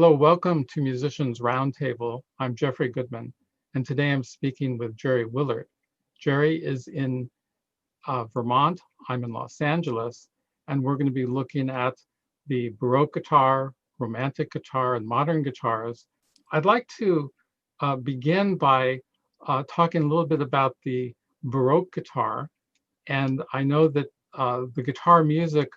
Hello, welcome to Musicians Roundtable. I'm Jeffrey Goodman, and today I'm speaking with Jerry Willard. Jerry is in Vermont, I'm in Los Angeles, and we're going to be looking at the Baroque guitar, romantic guitar, and modern guitars. I'd like to begin by talking a little bit about the Baroque guitar. And I know that the guitar music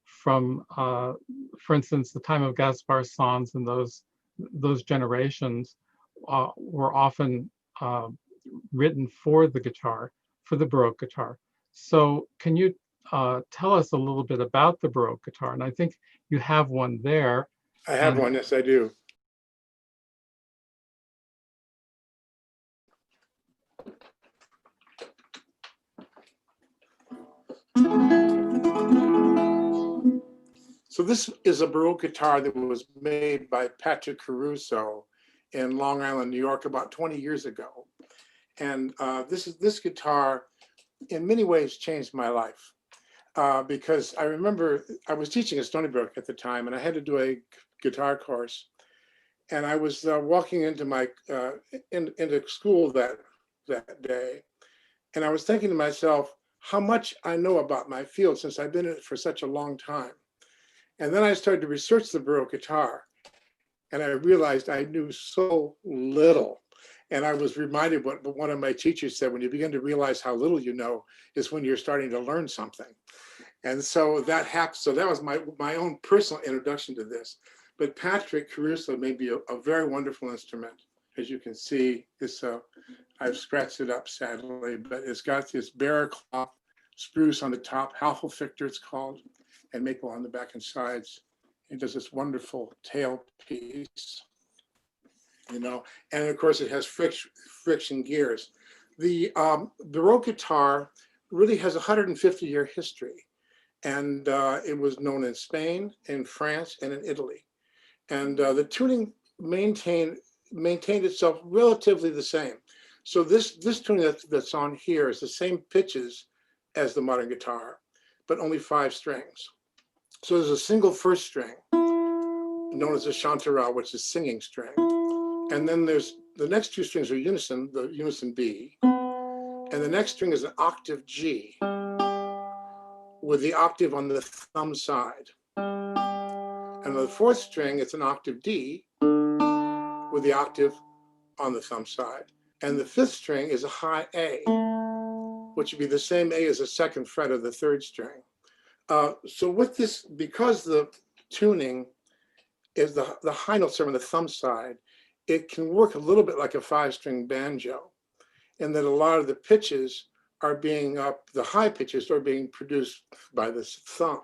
from, for instance, the time of Gaspar Sanz and those generations were often written for the guitar, for the Baroque guitar. So can you tell us a little bit about the Baroque guitar? And I think you have one there. I have one, yes, I do. So this is a Baroque guitar that was made by Patrick Caruso in Long Island, New York, about 20 years ago. And this guitar, in many ways, changed my life because I remember I was teaching at Stony Brook at the time, and I had to do a guitar course. And I was walking into my into school that day, and I was thinking to myself how much I know about my field since I've been in it for such a long time. And then I started to research the Baroque guitar, and I realized I knew so little. And I was reminded what one of my teachers said: when you begin to realize how little you know is when you're starting to learn something. And so that happened. So that was my own personal introduction to this. But Patrick Caruso made me a very wonderful instrument. As you can see, it's I've scratched it up sadly, but it's got this Baroque spruce on the top, Halfelfichter it's called, and maple on the back and sides. It does this wonderful tail piece, you know, and of course it has friction gears. The Baroque guitar really has a 150-year history, and it was known in Spain, in France, and in Italy. And the tuning maintained itself relatively the same. So this tuning that's on here is the same pitches as the modern guitar, but only 5 strings. So there's a single first string, known as a chanterelle, which is singing string. And then there's the next 2 strings are unison, the unison B. And the next string is an octave G with the octave on the thumb side. And the 4th string, it's an octave D with the octave on the thumb side. And the 5th string is a high A, which would be the same A as the 2nd fret of the 3rd string. So with this, because the tuning is the high notes are on the thumb side, it can work a little bit like a 5-string banjo, and that a lot of the pitches are being the high pitches are being produced by this thumb.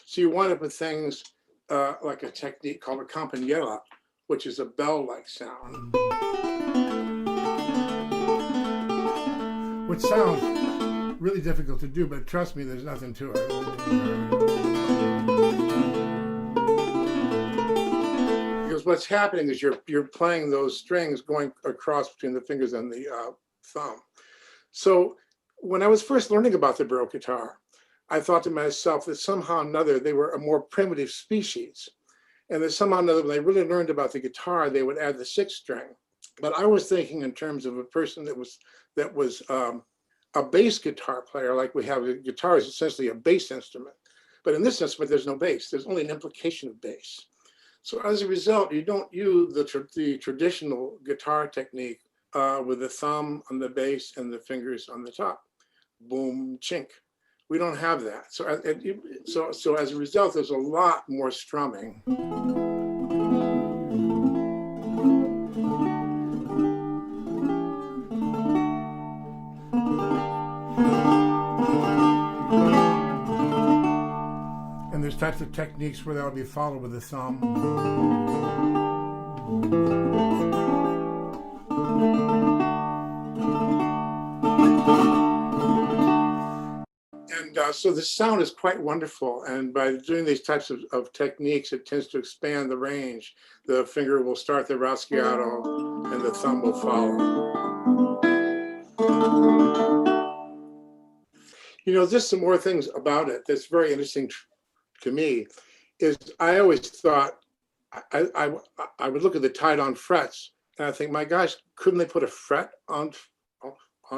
So you wind up with things like a technique called a campanella, which is a bell-like sound, which sounds really difficult to do, but trust me, there's nothing to it. Because what's happening is you're playing those strings going across between the fingers and the thumb. So when I was first learning about the Baroque guitar, I thought to myself that somehow or another they were a more primitive species, and that somehow or another when they really learned about the guitar, they would add the 6th string. But I was thinking in terms of a person that was a bass guitar player, like we have. A guitar is essentially a bass instrument, but in this instrument there's no bass. There's only an implication of bass. So as a result, you don't use the traditional guitar technique with the thumb on the bass and the fingers on the top. Boom, chink. We don't have that. So as a result, there's a lot more strumming. And there's types of techniques where that will be followed with the thumb. And so the sound is quite wonderful. And by doing these types of techniques, it tends to expand the range. The finger will start the raschiato and the thumb will follow. You know, just some more things about it that's very interesting to me is I always thought I would look at the tied-on frets, and I think, my gosh, couldn't they put a fret on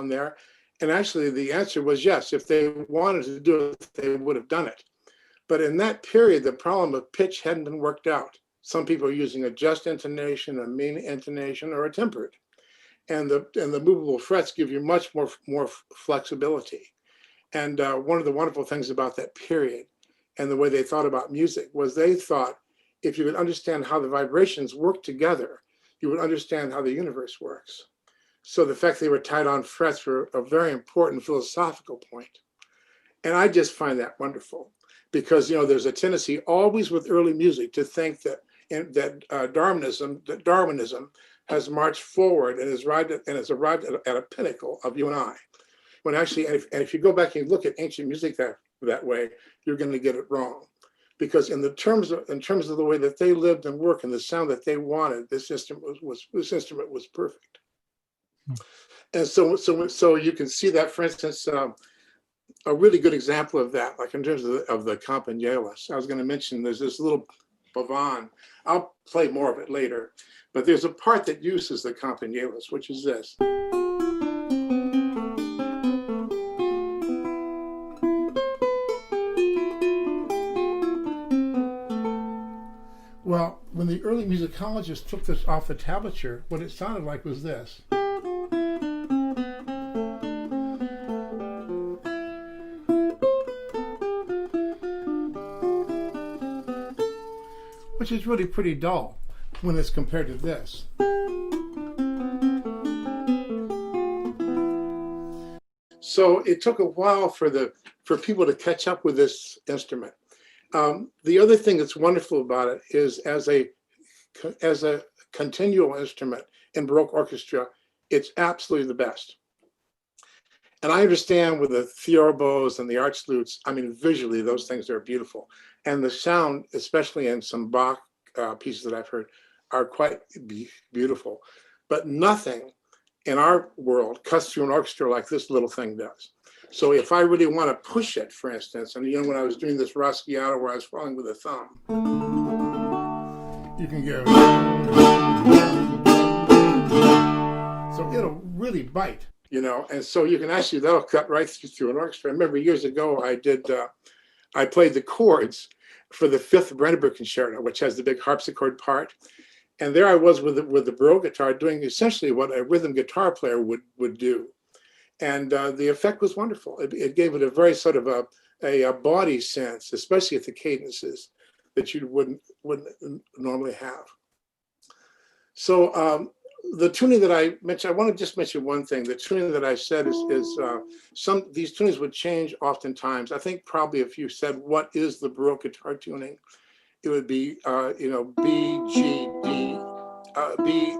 there? And actually, the answer was yes. If they wanted to do it, they would have done it. But in that period, the problem of pitch hadn't been worked out. Some people are using a just intonation, a mean intonation, or a tempered. And the movable frets give you much more flexibility. And one of the wonderful things about that period and the way they thought about music was they thought if you could understand how the vibrations work together, you would understand how the universe works. So the fact they were tied on frets were a very important philosophical point. And I just find that wonderful because, there's a tendency always with early music to think that Darwinism has marched forward and has arrived at a pinnacle of you and I. When actually, and if you go back and look at ancient music that way, you're going to get it wrong. Because in terms of the way that they lived and worked and the sound that they wanted, this instrument was perfect. And so you can see that, for instance, a really good example of that, like in terms of the campanielas. I was going to mention there's this little pavane. I'll play more of it later, but there's a part that uses the campanielas, which is this. Well, when the early musicologists took this off the tablature, what it sounded like was this. Which is really pretty dull when it's compared to this. So it took a while for people to catch up with this instrument. The other thing that's wonderful about it is as a continual instrument in Baroque orchestra, it's absolutely the best. And I understand with the theorbos and the arch lutes, I mean, visually, those things are beautiful. And the sound, especially in some Bach pieces that I've heard, are quite beautiful. But nothing in our world cuts through an orchestra like this little thing does. So if I really want to push it, for instance, and when I was doing this Raschiato where I was falling with a thumb, you can go. So it'll really bite, and so you can actually, that'll cut right through an orchestra. I remember years ago, I played the chords for the 5th Brandenburg Concerto, which has the big harpsichord part. And there I was with the Baroque guitar doing essentially what a rhythm guitar player would do. And the effect was wonderful. It gave it a very sort of a body sense, especially at the cadences that you wouldn't normally have. So the tuning that I mentioned, I want to just mention one thing. The tuning that I said is these tunings would change oftentimes. I think probably if you said, what is the Baroque guitar tuning? It would be, B, G, D, E, B,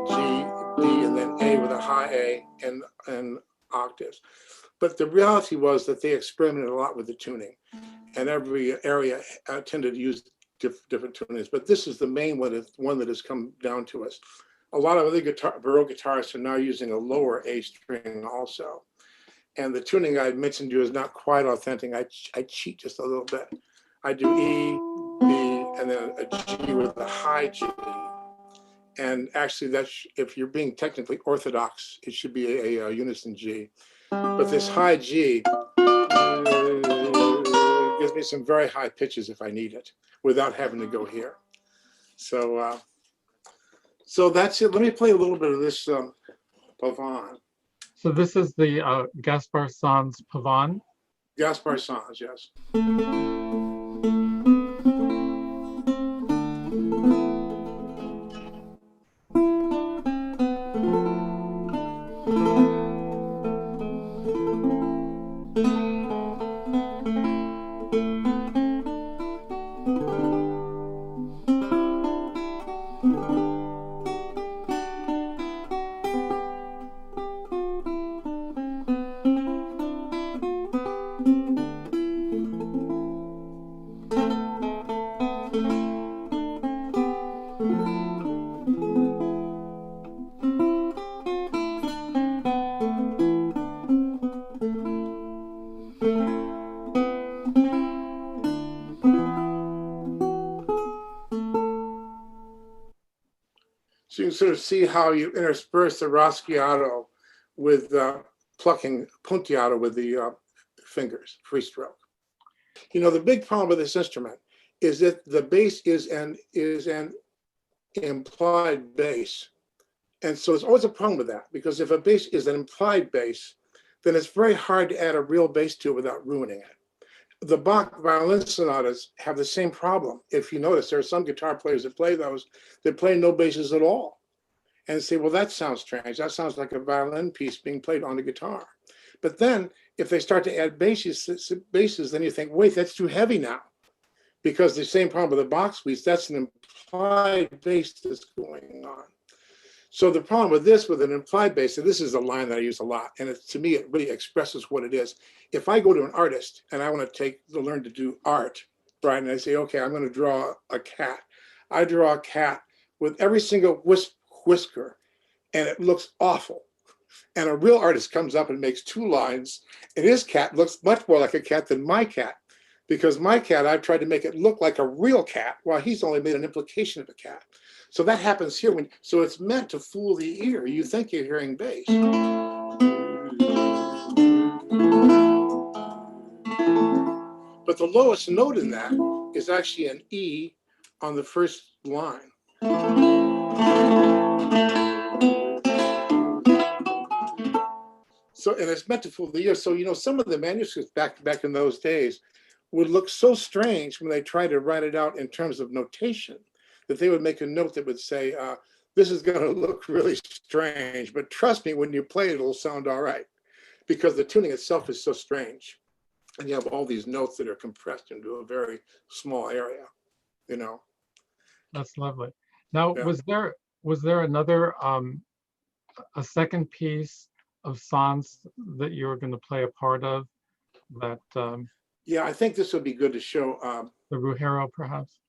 G, D, and then A with a high A and octaves. But the reality was that they experimented a lot with the tuning, and every area tended to use different tunings. But this is the main one that has come down to us. A lot of other Baroque guitarists are now using a lower A string also. And the tuning I mentioned to you is not quite authentic. I cheat just a little bit. I do E, B, and then a G with a high G. And actually, if you're being technically orthodox, it should be a unison G. But this high G gives me some very high pitches if I need it, without having to go here. So that's it. Let me play a little bit of this pavane. So this is the Gaspar Sanz Pavanas. Gaspar Sanz, yes. sort of see how you intersperse the raschiato with plucking puntiato with the fingers, free stroke. You know, the big problem with this instrument is that the bass is an implied bass. And so there's always a problem with that, because if a bass is an implied bass, then it's very hard to add a real bass to it without ruining it. The Bach violin sonatas have the same problem. If you notice, there are some guitar players that play those that play no basses at all, and say, well, that sounds strange. That sounds like a violin piece being played on a guitar. But then if they start to add basses, then you think, wait, that's too heavy now. Because the same problem with the Bach suites, that's an implied bass that's going on. So the problem with this, with an implied bass, and this is a line that I use a lot, and to me, it really expresses what it is. If I go to an artist and I want to learn to do art, right, and I say, okay, I'm going to draw a cat. I draw a cat with every single whisker, and it looks awful. And a real artist comes up and makes 2 lines, and his cat looks much more like a cat than my cat. Because my cat, I've tried to make it look like a real cat, while he's only made an implication of a cat. So that happens here. So it's meant to fool the ear. You think you're hearing bass. But the lowest note in that is actually an E on the first line. So, and it's meant to fool the ear. So, you know, some of the manuscripts back in those days would look so strange when they tried to write it out in terms of notation, that they would make a note that would say, this is going to look really strange, but trust me, when you play it, it'll sound all right, because the tuning itself is so strange. And you have all these notes that are compressed into a very small area, you know. That's lovely. Now, yeah. was there another, a second piece of Sanz that you were going to play a part of that? Yeah, I think this would be good to show. The Ruggiero, perhaps?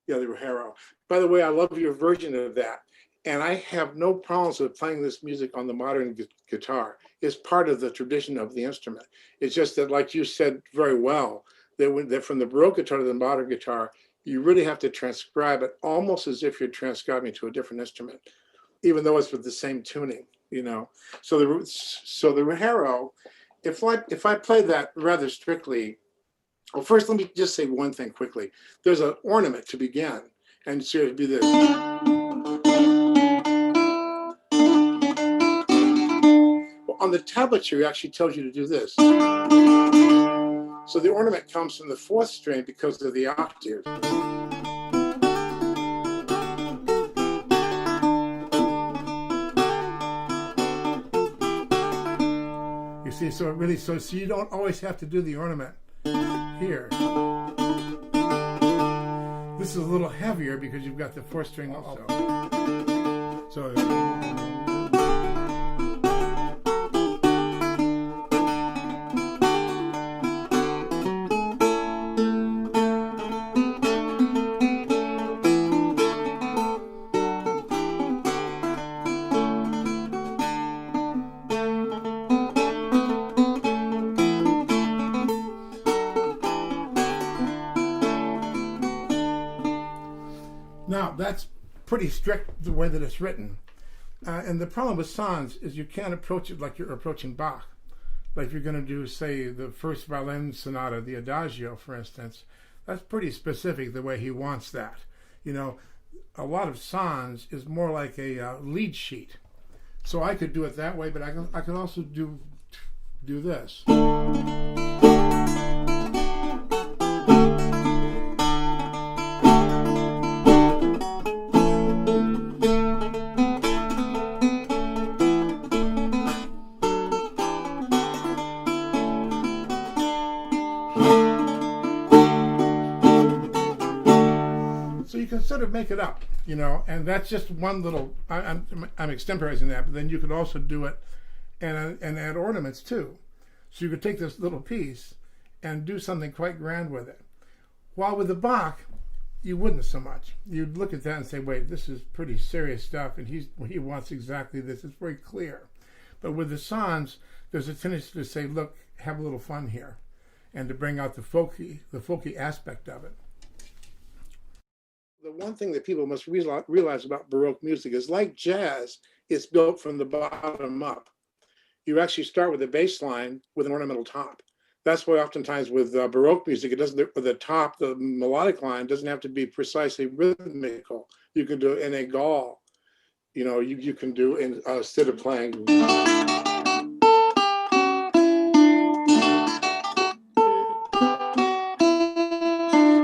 Yeah, the Ruggiero. By the way, I love your version of that. And I have no problems with playing this music on the modern guitar. It's part of the tradition of the instrument. It's just that, like you said very well, that from the Baroque guitar to the modern guitar, you really have to transcribe it almost as if you're transcribing to a different instrument, even though it's with the same tuning, you know. So the Ruggiero, if I play that rather strictly, well, first let me just say one thing quickly. There's an ornament to begin, and so it'd be this. Well, on the tablature, it actually tells you to do this. So the ornament comes from the 4th string because of the octave. You see, so it really, so you don't always have to do the ornament here. This is a little heavier because you've got the 4th string also. So now, that's pretty strict the way that it's written. And the problem with Sanz is you can't approach it like you're approaching Bach. Like if you're going to do, say, the first violin sonata, the Adagio, for instance, that's pretty specific the way he wants that. You know, a lot of Sanz is more like a lead sheet. So I could do it that way, but I could also do this. Sort of make it up, you know, and that's just one little. I'm extemporizing that, but then you could also do it and add ornaments too. So you could take this little piece and do something quite grand with it. While with the Bach, you wouldn't so much. You'd look at that and say, wait, this is pretty serious stuff, and he wants exactly this. It's very clear. But with the Sanz, there's a tendency to say, look, have a little fun here, and to bring out the folky aspect of it. The one thing that people must realize about Baroque music is, like jazz, it's built from the bottom up. You actually start with a bass line with an ornamental top. That's why oftentimes with Baroque music, it doesn't, the top, the melodic line doesn't have to be precisely rhythmical. You can do in a gall, you know, you can do instead of playing.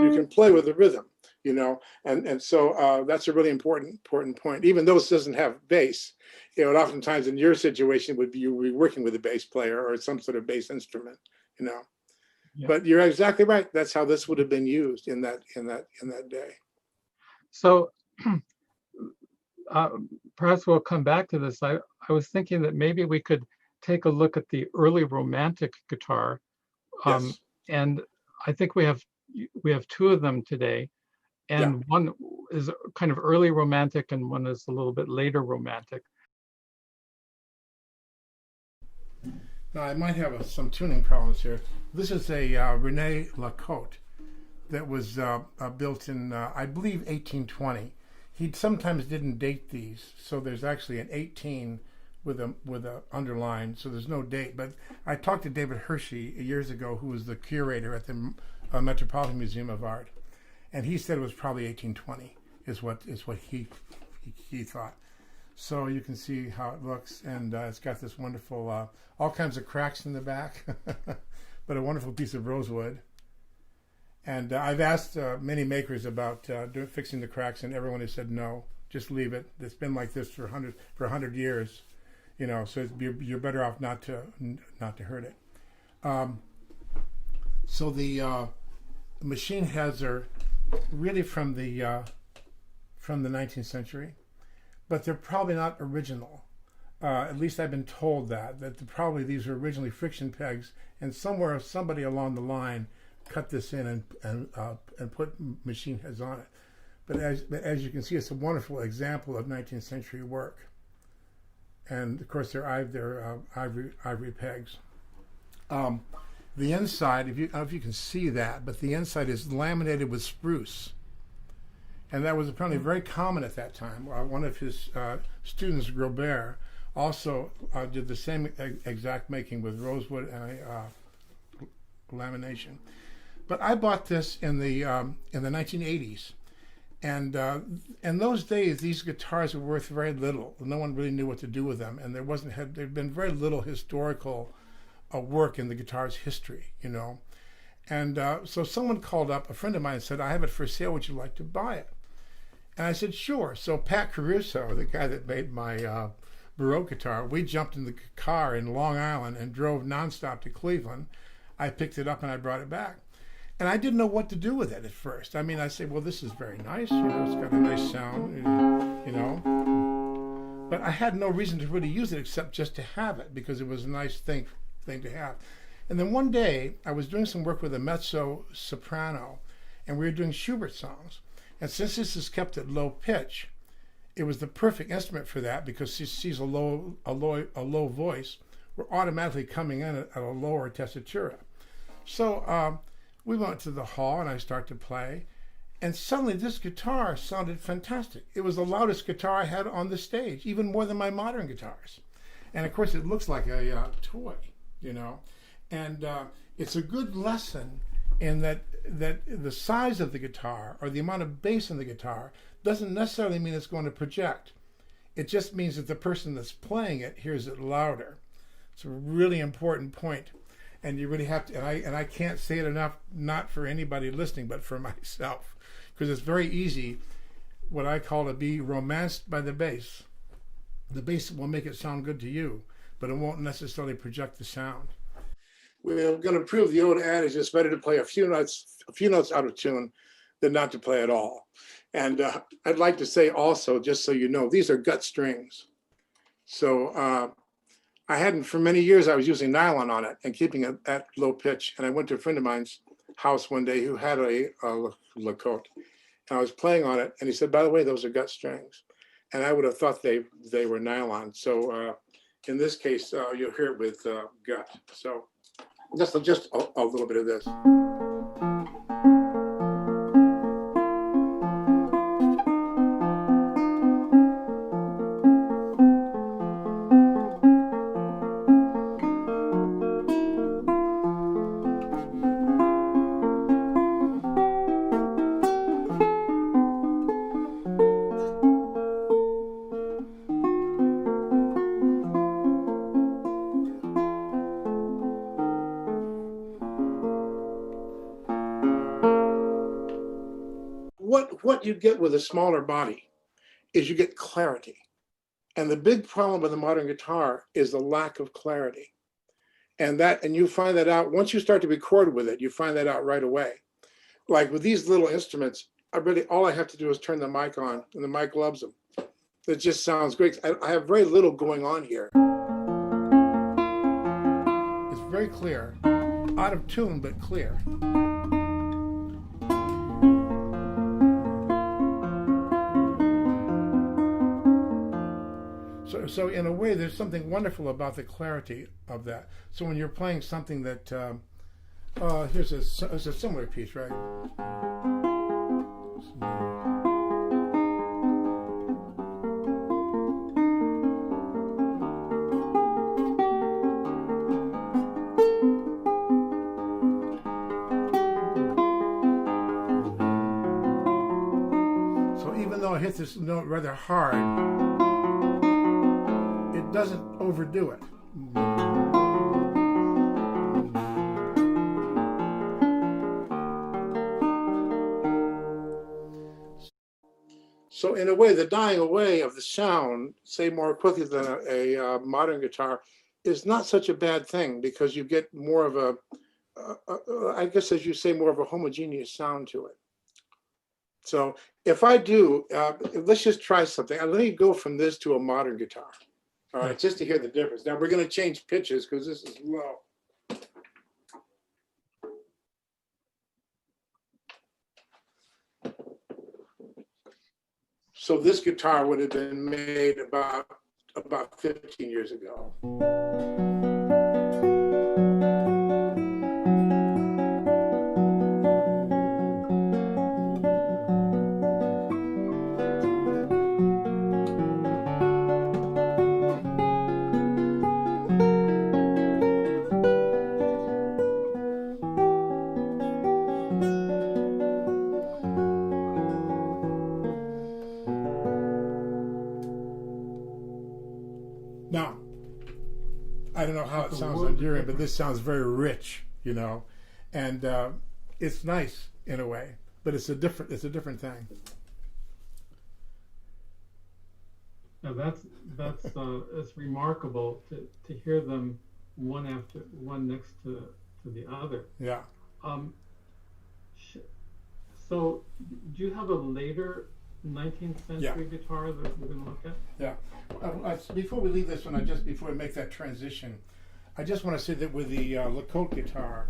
You can play with the rhythm, you know, and so that's a really important point. Even though it doesn't have bass, you know, oftentimes in your situation would be you would be working with a bass player or some sort of bass instrument, you know. Yeah. But you're exactly right. That's how this would have been used in that day. So perhaps we'll come back to this. I was thinking that maybe we could take a look at the early Romantic guitar, yes. And I think we have two of them today, and one is kind of early Romantic, and one is a little bit later Romantic. Now, I might have some tuning problems here. This is a Rene Lacote that was built in, I believe, 1820. He sometimes didn't date these, so there's actually an 18 with a underline, so there's no date. But I talked to David Hershey years ago, who was the curator at the Metropolitan Museum of Art, and he said it was probably 1820 is what he thought. So you can see how it looks, and it's got this wonderful, all kinds of cracks in the back, but a wonderful piece of rosewood. And I've asked many makers about fixing the cracks, and everyone has said no, just leave it. It's been like this for 100 years, you know. So you're better off not to hurt it. So the machine heads are really from the 19th century. But they're probably not original. At least I've been told that probably these were originally friction pegs, and somebody along the line cut this in and put machine heads on it. But as you can see, it's a wonderful example of 19th century work. And of course, they're ivory pegs. The inside, I don't know if you can see that, but the inside is laminated with spruce. And that was apparently very common at that time. One of his students, Grobert, also did the same exact making with rosewood and lamination. But I bought this in the 1980s, and in those days, these guitars were worth very little. No one really knew what to do with them, and there'd been very little historical work in the guitar's history, you know. And so someone called up, a friend of mine, and said, "I have it for sale. Would you like to buy it?" And I said, "Sure." So Pat Caruso, the guy that made my Baroque guitar, we jumped in the car in Long Island and drove nonstop to Cleveland. I picked it up and I brought it back. And I didn't know what to do with it at first. I mean, I said, well, this is very nice. You know, it's got a nice sound, you know. But I had no reason to really use it except just to have it, because it was a nice thing to have. And then one day, I was doing some work with a mezzo soprano, and we were doing Schubert songs. And since this is kept at low pitch, it was the perfect instrument for that, because she's a low voice. We're automatically coming in at a lower tessitura. So we went to the hall, and I started to play, and suddenly this guitar sounded fantastic. It was the loudest guitar I had on the stage, even more than my modern guitars. And of course, it looks like a toy, you know. And it's a good lesson in that the size of the guitar or the amount of bass in the guitar doesn't necessarily mean it's going to project. It just means that the person that's playing it hears it louder. It's a really important point, and you really have to. And I can't say it enough, not for anybody listening, but for myself, because it's very easy, what I call to be romanced by the bass. The bass will make it sound good to you, but it won't necessarily project the sound. We're going to prove the old adage: it's better to play a few notes out of tune than not to play at all. And I'd like to say also, just so you know, these are gut strings. So I hadn't, for many years, I was using nylon on it and keeping it at low pitch. And I went to a friend of mine's house one day who had a Lacote. And I was playing on it, and he said, "By the way, those are gut strings." And I would have thought they were nylon. So in this case, you'll hear it with gut. So just a little bit of this. what you get with a smaller body is you get clarity. And the big problem with the modern guitar is the lack of clarity. And you find that out once you start to record with it, you find that out right away. Like with these little instruments, all I have to do is turn the mic on and the mic loves them. It just sounds great. I have very little going on here. It's very clear, out of tune, but clear. So in a way, there's something wonderful about the clarity of that. So when you're playing something that, here's a similar piece, right? So even though I hit this note rather hard, it doesn't overdo it. So in a way, the dying away of the sound, say more quickly than a modern guitar, is not such a bad thing, because you get more of a, I guess as you say, more of a homogeneous sound to it. So if I do, let's just try something. Let me go from this to a modern guitar. All right, just to hear the difference. Now we're going to change pitches because this is low. So this guitar would have been made about 15 years ago. Now, I don't know how it sounds on your end, but this sounds very rich, you know, and it's nice in a way, but it's a different thing. Now it's remarkable to hear them one next to the other. Yeah. So do you have a later 19th century guitar that we're going to look at? Yeah. Before we leave this one, before we make that transition, I just want to say that with the Lacote guitar,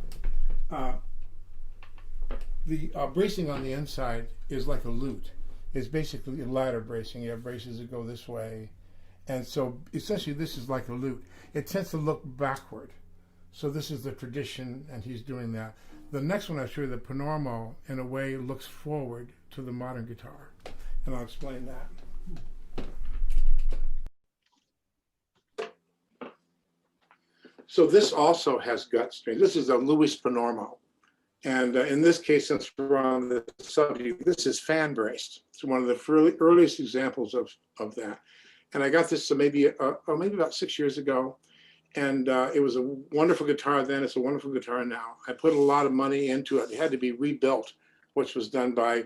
the bracing on the inside is like a lute. It's basically a ladder bracing. You have braces that go this way. And so essentially this is like a lute. It tends to look backward. So this is the tradition, and he's doing that. The next one I show you, the Panormo, in a way looks forward to the modern guitar. And I'll explain that. So this also has gut strings. This is a Louis Panormo. And in this case, since we're on the subject, this is fan braced. It's one of the earliest examples of that. And I got this maybe about 6 years ago. And it was a wonderful guitar then. It's a wonderful guitar now. I put a lot of money into it. It had to be rebuilt, which was done by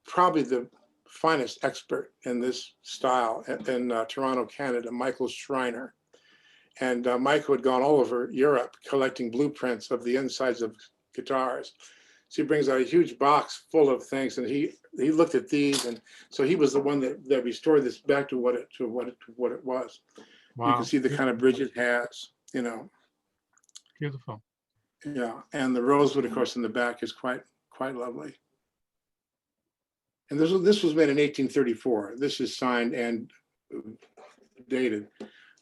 probably the finest expert in this style in Toronto, Canada, Michael Schreiner. And Michael had gone all over Europe collecting blueprints of the insides of guitars. So he brings out a huge box full of things, and he looked at these, and so he was the one that restored this back to what it was. Wow. You can see the kind of bridge it has, you know. Beautiful. Yeah, and the rosewood, of course, in the back is quite lovely. And this was made in 1834. This is signed and dated.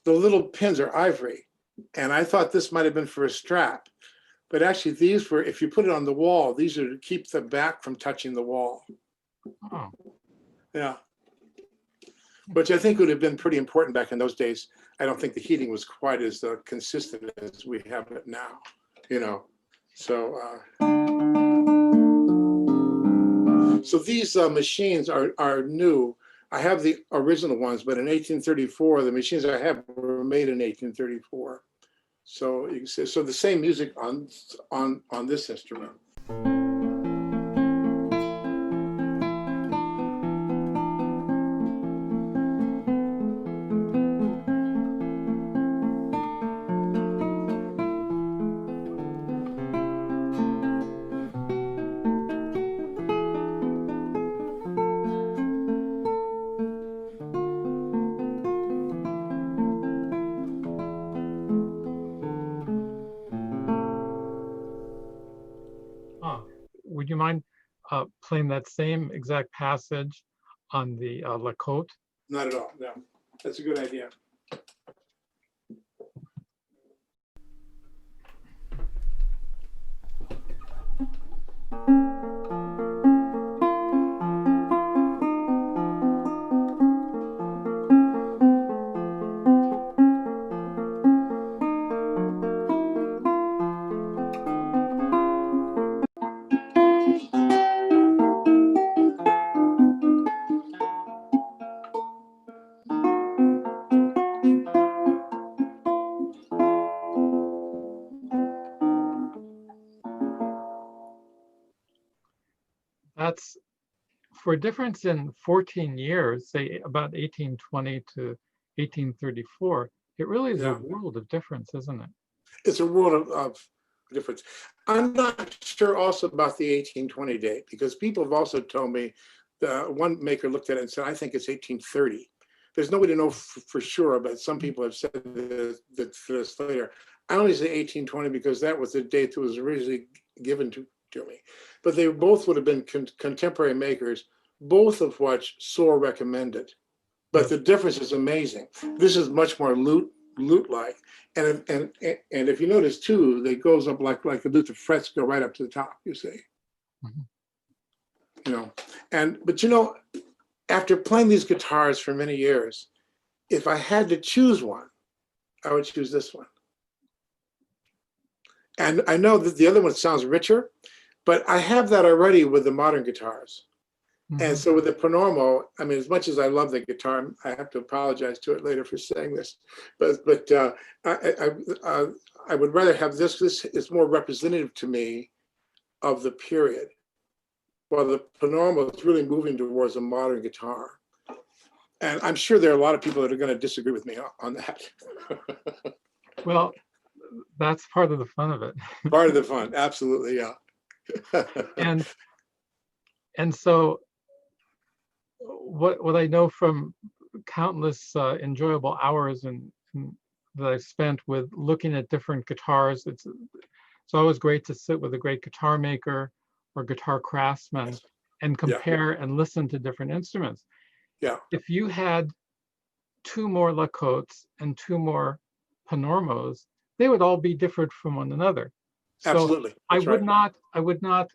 The little pins are ivory, and I thought this might have been for a strap, but actually these were, if you put it on the wall, these are to keep the back from touching the wall. Oh. Yeah. Which I think would have been pretty important back in those days. I don't think the heating was quite as consistent as we have it now, you know. So, so these machines are new. I have the original ones, but in 1834, the machines I have were made in 1834. So you can see, so the same music on this instrument. would you mind playing that same exact passage on the Lacote? Not at all, no. That's a good idea. That's for a difference in 14 years, say about 1820 to 1834, it really is a Yeah. world of difference, isn't it? It's a world of difference. I'm not sure also about the 1820 date, because people have also told me, one maker looked at it and said, I think it's 1830. There's no way to know for sure, but some people have said this later. I only say 1820 because that was the date that was originally given to me. But they both would have been contemporary makers, both of which Sor recommended. But the difference is amazing. This is much more lute-like. And if you notice too, it goes up like the lute, the frets go right up to the top, you see. Mm-hmm. You know, but you know, after playing these guitars for many years, if I had to choose one, I would choose this one. And I know that the other one sounds richer, but I have that already with the modern guitars. Mm-hmm. And so with the Panormo, I mean, as much as I love the guitar, I have to apologize to it later for saying this, but I would rather have this. This is more representative to me of the period, while the Panormo is really moving towards a modern guitar. And I'm sure there are a lot of people that are going to disagree with me on that. Well, that's part of the fun of it. Part of the fun, absolutely, yeah. and so what I know from countless enjoyable hours that I've spent with looking at different guitars, it's always great to sit with a great guitar maker or guitar craftsman and compare and listen to different instruments. Yeah. If you had 2 more Lacotes and 2 more Panormos, they would all be different from one another. So absolutely. I would not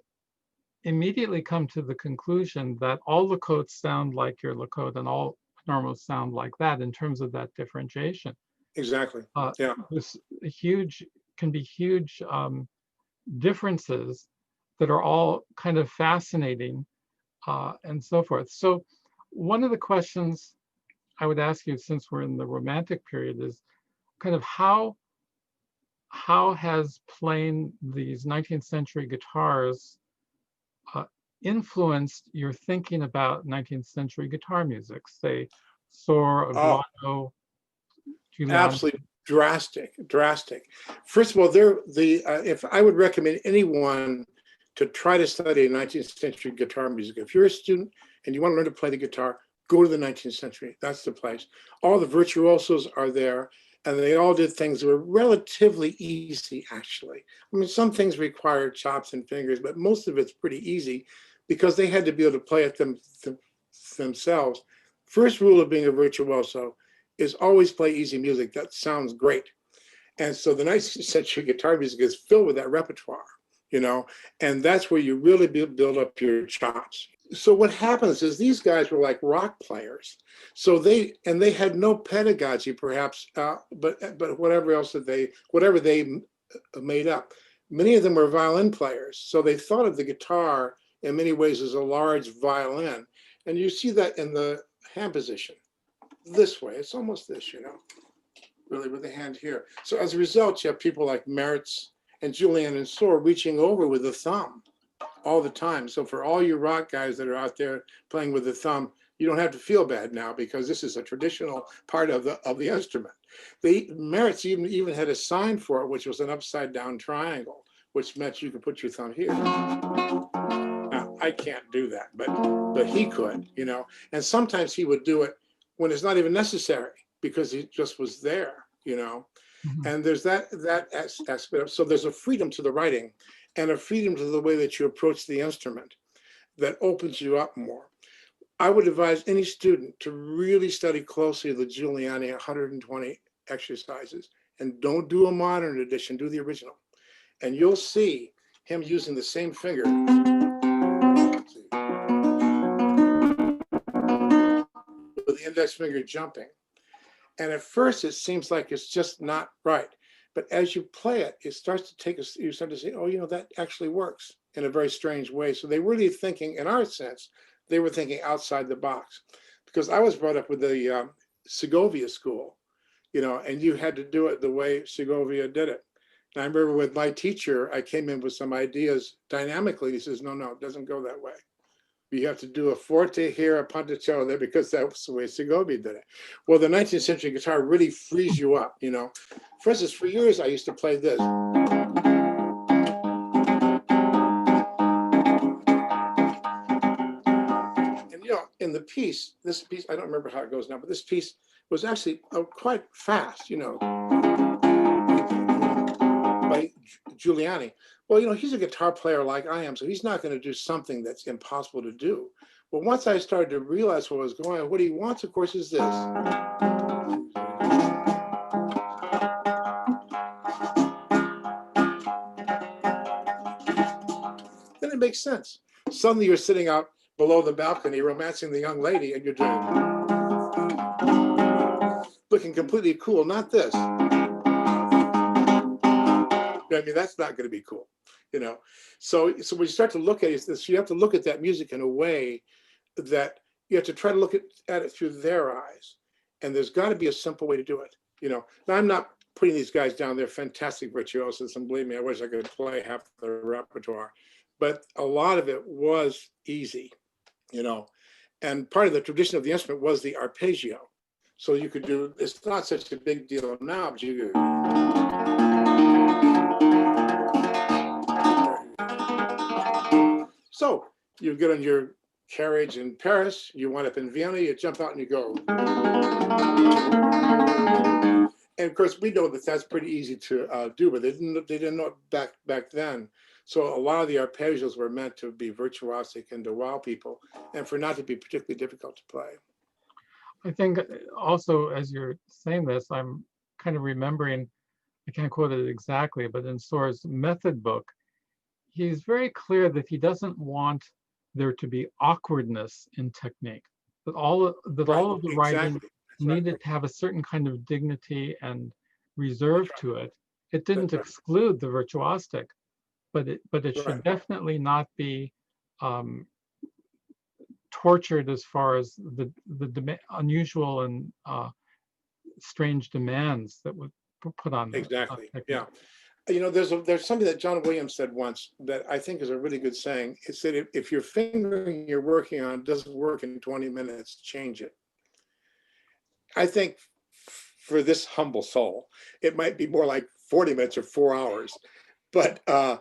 immediately come to the conclusion that all Lacotes sound like your Lacote and all Panormos sound like that in terms of that differentiation. Exactly. Yeah. There's can be huge differences that are all kind of fascinating and so forth. So one of the questions I would ask you, since we're in the Romantic period, is kind of how has playing these 19th century guitars influenced your thinking about 19th century guitar music, say Sor, Aguado, Giuliani? Absolutely drastic. First of all, if I would recommend anyone to try to study 19th century guitar music, if you're a student and you want to learn to play the guitar, go to the 19th century. That's the place. All the virtuosos are there, and they all did things that were relatively easy, actually. I mean, some things required chops and fingers, but most of it's pretty easy because they had to be able to play it themselves. First rule of being a virtuoso is always play easy music. That sounds great. And so the 19th century guitar music is filled with that repertoire, you know, and that's where you really build up your chops. So what happens is these guys were like rock players. So they had no pedagogy, perhaps, but whatever they made up. Many of them were violin players. So they thought of the guitar in many ways as a large violin. And you see that in the hand position this way. It's almost this, you know, really with the hand here. So as a result, you have people like Mertz and Julian and Sor reaching over with the thumb all the time. So for all you rock guys that are out there playing with the thumb, you don't have to feel bad now because this is a traditional part of the instrument. Mertz even had a sign for it, which was an upside down triangle, which meant you could put your thumb here. Now, I can't do that, but he could, you know, and sometimes he would do it when it's not even necessary because he just was there, you know. Mm-hmm. And there's that aspect. So there's a freedom to the writing. and a freedom to the way that you approach the instrument that opens you up more. I would advise any student to really study closely the Giuliani 120 exercises, and don't do a modern edition, do the original. And you'll see him using the same finger. With the index finger jumping. And at first it seems like it's just not right. But as you play it, it starts to take us, you start to say, oh, you know, that actually works in a very strange way. So they were really thinking, in our sense, they were thinking outside the box. Because I was brought up with the Segovia school, you know, and you had to do it the way Segovia did it. And I remember with my teacher, I came in with some ideas dynamically. He says, no, it doesn't go that way. You have to do a forte here, a puntacello there, because that's the way Segovia did it. Well, the 19th century guitar really frees you up, you know. For instance, for years, I used to play this. And, you know, in the piece, this piece, I don't remember how it goes now, but this piece was actually quite fast, you know, by Giuliani. Well, you know, he's a guitar player like I am, so he's not going to do something that's impossible to do. But once I started to realize what was going on, what he wants, of course, is this. Then it makes sense. Suddenly you're sitting out below the balcony romancing the young lady, and you're doing, looking completely cool, not this. I mean, that's not going to be cool, you know. So when you start to look at it, you have to look at that music in a way that you have to try to look at it through their eyes. And there's got to be a simple way to do it, you know. Now, I'm not putting these guys down. They're fantastic virtuosos, and believe me, I wish I could play half their repertoire. But a lot of it was easy, you know. And part of the tradition of the instrument was the arpeggio. So you could do, it's not such a big deal now, but you could. So you get on your carriage in Paris, you wind up in Vienna, you jump out and you go. And of course, we know that that's pretty easy to do, but they didn't know it back then. So a lot of the arpeggios were meant to be virtuosic and to wow people, and for not to be particularly difficult to play. I think also, as you're saying this, I'm kind of remembering, I can't quote it exactly, but in Sor's method book, he's very clear that he doesn't want there to be awkwardness in technique, that all of the writing needed to have a certain kind of dignity and reserve to it. It didn't exclude the virtuosic, but it should definitely not be tortured as far as the unusual and strange demands that would put on exactly. Yeah. You know, there's something that John Williams said once that I think is a really good saying. It said, if your fingering you're working on doesn't work in 20 minutes, change it. I think for this humble soul, it might be more like 40 minutes or 4 hours. But I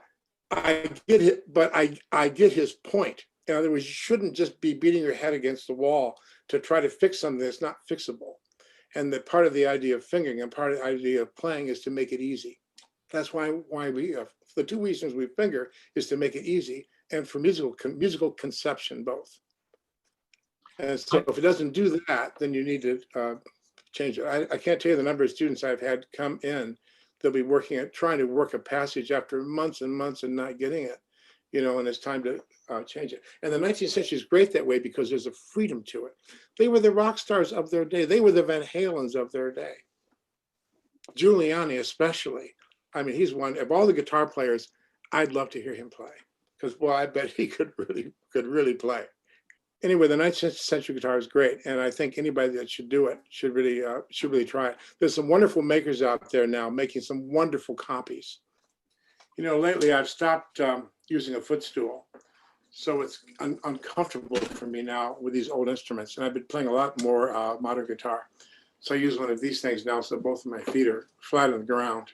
get it. But I get his point. In other words, you shouldn't just be beating your head against the wall to try to fix something that's not fixable. And that part of the idea of fingering and part of the idea of playing is to make it easy. That's why we the two reasons we finger is to make it easy and for musical conception both. And so if it doesn't do that, then you need to change it. I can't tell you the number of students I've had come in. They'll be working at trying to work a passage after months and months and not getting it, you know, and it's time to change it. And the 19th century is great that way because there's a freedom to it. They were the rock stars of their day. They were the Van Halens of their day. Giuliani especially. I mean, he's one of all the guitar players. I'd love to hear him play because, well, I bet he could really play. Anyway, the 19th century guitar is great, and I think anybody that should do it should really try it. There's some wonderful makers out there now making some wonderful copies. You know, lately I've stopped using a footstool, so it's uncomfortable for me now with these old instruments, and I've been playing a lot more modern guitar. So I use one of these things now, so both of my feet are flat on the ground.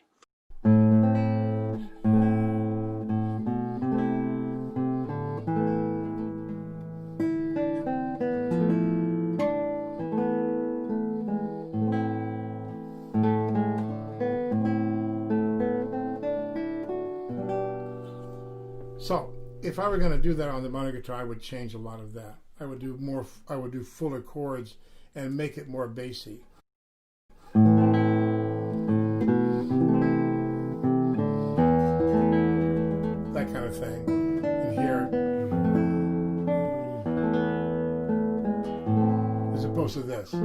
So if I were going to do that on the modern guitar, I would change a lot of that. I would do more. I would do fuller chords and make it more bassy. That kind of thing. And here, as opposed to this.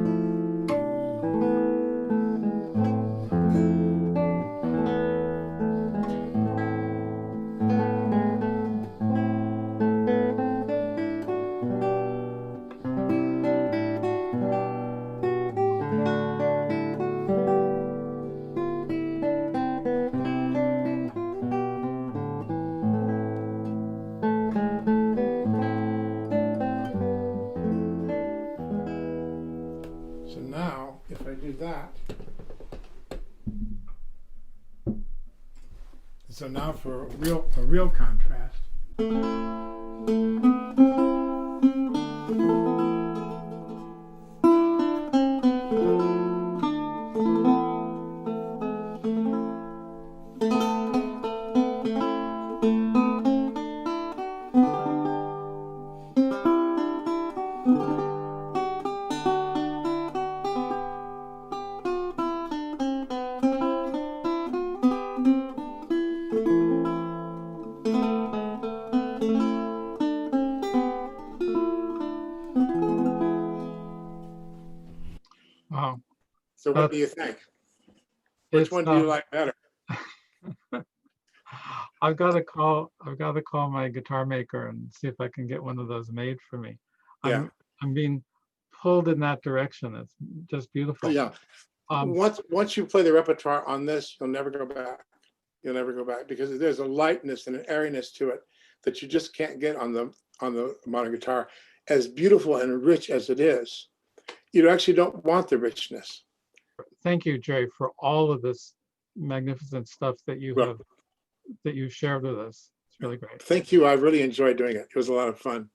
So now, if I do that, so now for a real contrast. Wow. So what do you think? Which one do you like better? I've got to call my guitar maker and see if I can get one of those made for me. Yeah. I'm being pulled in that direction. It's just beautiful. Yeah. Once you play the repertoire on this, you'll never go back. You'll never go back because there's a lightness and an airiness to it that you just can't get on the modern guitar. As beautiful and rich as it is, you actually don't want the richness. Thank you, Jerry, for all of this magnificent stuff that you shared with us. It's really great. Thank you. I really enjoyed doing it. It was a lot of fun.